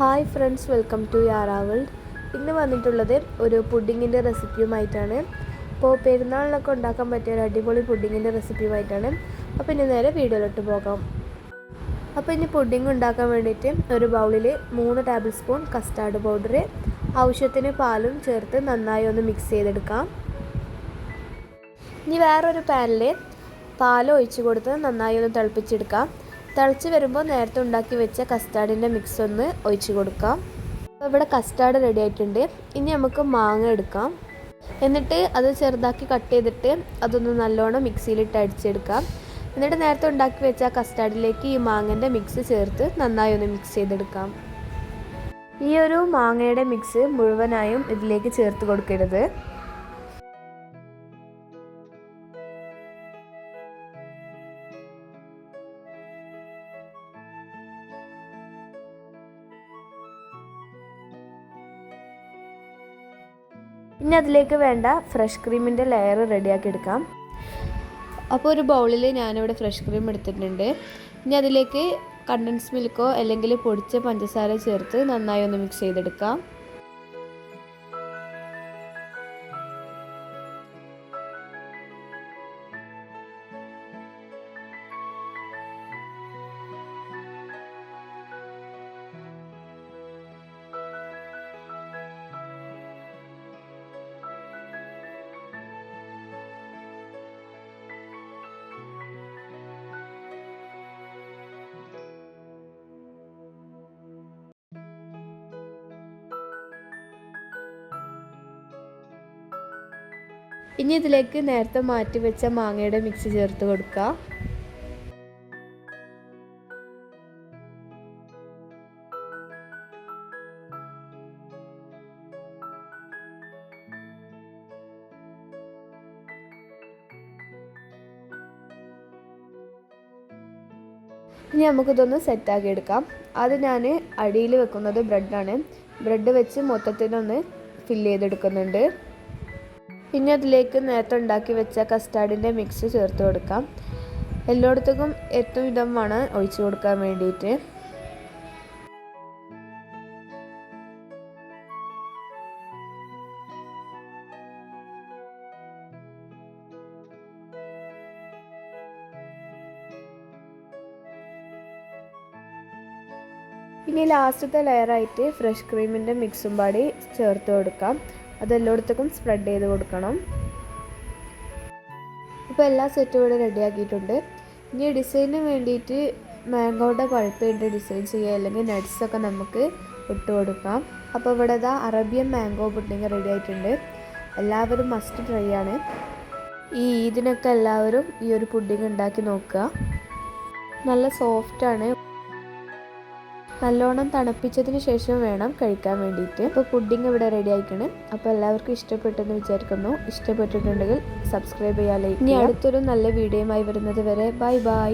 Hi friends, welcome to Yaara world. ഇന്ന് വന്നിട്ടുള്ളത് ഒരു പുഡിങ്ങിൻ്റെ റെസിപ്പിയുമായിട്ടാണ്. അപ്പോൾ പെരുന്നാളിനൊക്കെ ഉണ്ടാക്കാൻ പറ്റിയ ഒരു അടിപൊളി പുഡിങ്ങിൻ്റെ റെസിപ്പിയുമായിട്ടാണ്. അപ്പോൾ ഇനി നേരെ വീഡിയോയിലോട്ട് പോകാം. അപ്പോൾ ഇനി പുഡിങ് ഉണ്ടാക്കാൻ വേണ്ടിയിട്ട് ഒരു ബൗളിൽ 3 ടേബിൾ സ്പൂൺ കസ്റ്റാർഡ് പൗഡർ, ആവശ്യത്തിന് പാലും ചേർത്ത് നന്നായി ഒന്ന് മിക്സ് ചെയ്തെടുക്കാം. ഇനി വേറൊരു പാനിൽ പാൽ ഒഴിച്ച് കൊടുത്ത് നന്നായി ഒന്ന് തിളപ്പിച്ചെടുക്കാം. തിളച്ച് വരുമ്പോൾ നേരത്തെ ഉണ്ടാക്കി വെച്ച കസ്റ്റാർഡിൻ്റെ മിക്സ് ഒന്ന് ഒഴിച്ച് കൊടുക്കാം. അപ്പോൾ ഇവിടെ കസ്റ്റാർഡ് റെഡി ആയിട്ടുണ്ട്. ഇനി നമുക്ക് മാങ്ങ എടുക്കാം. എന്നിട്ട് അത് ചെറുതാക്കി കട്ട് ചെയ്തിട്ട് അതൊന്ന് നല്ലോണം മിക്സിയിലിട്ട് അടിച്ചെടുക്കാം. എന്നിട്ട് നേരത്തെ ഉണ്ടാക്കി വെച്ച കസ്റ്റാർഡിലേക്ക് ഈ മാങ്ങൻ്റെ മിക്സ് ചേർത്ത് നന്നായി ഒന്ന് മിക്സ് ചെയ്തെടുക്കാം. ഈ ഒരു മാങ്ങയുടെ മിക്സ് മുഴുവനായും ഇതിലേക്ക് ചേർത്ത് കൊടുക്കരുത്. ഇനി അതിലേക്ക് വേണ്ട ഫ്രഷ് ക്രീമിൻ്റെ ലെയർ റെഡിയാക്കി എടുക്കാം. അപ്പോൾ ഒരു ബൗളിൽ ഞാനിവിടെ ഫ്രഷ് ക്രീം എടുത്തിട്ടുണ്ട്. ഇനി അതിലേക്ക് കണ്ടൻസ് മിൽക്കോ അല്ലെങ്കിൽ പൊടിച്ച പഞ്ചസാര ചേർത്ത് നന്നായി ഒന്ന് മിക്സ് ചെയ്തെടുക്കാം. ഇനി ഇതിലേക്ക് നേരത്തെ മാറ്റി വെച്ച മാങ്ങയുടെ മിക്സ് ചേർത്ത് കൊടുക്കുക. ഇനി നമുക്കിതൊന്ന് സെറ്റാക്കി എടുക്കാം. അത് ഞാൻ അടിയിൽ വെക്കുന്നത് ബ്രെഡാണ്. ബ്രെഡ് വെച്ച് മൊത്തത്തിലൊന്ന് ഫില്ല് ചെയ്തെടുക്കുന്നുണ്ട്. പിന്നെ അതിലേക്ക് നേരത്തെ ഉണ്ടാക്കി വെച്ച കസ്റ്റാർഡിൻ്റെ മിക്സ് ചേർത്ത് കൊടുക്കാം. എല്ലായിടത്തേക്കും ഏറ്റവും വിധമാണ് ഒഴിച്ചു കൊടുക്കാൻ വേണ്ടിയിട്ട്. ഇനി ലാസ്റ്റത്തെ ലെയറായിട്ട് ഫ്രഷ് ക്രീമിൻ്റെ മിക്സും പാടി ചേർത്ത് കൊടുക്കാം. അതെല്ലായിടത്തേക്കും സ്പ്രെഡ് ചെയ്ത് കൊടുക്കണം. ഇപ്പോൾ എല്ലാ സെറ്റും ഇവിടെ റെഡിയാക്കിയിട്ടുണ്ട്. ഇനി ഡിസൈനിന് വേണ്ടിയിട്ട് മാംഗോയുടെ പൾപ്പ് ഇട്ട് ഡിസൈൻ ചെയ്യുക, അല്ലെങ്കിൽ നട്ട്സൊക്കെ നമുക്ക് ഇട്ട് കൊടുക്കാം. അപ്പോൾ ഇവിടെ അറേബ്യൻ മാംഗോ പുഡിങ് റെഡി ആയിട്ടുണ്ട്. എല്ലാവരും മസ്റ്റ് ട്രൈ ആണ്. ഈ ഈദിനൊക്കെ എല്ലാവരും ഈ ഒരു പുഡിങ് ഉണ്ടാക്കി നോക്കുക. നല്ല സോഫ്റ്റാണ്. നല്ലോണം തണുപ്പിച്ചതിന് ശേഷം വേണം കഴിക്കാൻ വേണ്ടിയിട്ട്. അപ്പോൾ പുഡിങ് ഇവിടെ റെഡി ആയിക്കണം. അപ്പോൾ എല്ലാവർക്കും ഇഷ്ടപ്പെട്ടെന്ന് വിചാരിക്കുന്നു. ഇഷ്ടപ്പെട്ടിട്ടുണ്ടെങ്കിൽ സബ്സ്ക്രൈബ് ചെയ്യുക, ലൈക്ക് ചെയ്യുക. ഇനി അടുത്തൊരു നല്ല വീഡിയോയുമായി വരുന്നത് വരെ ബൈ ബൈ.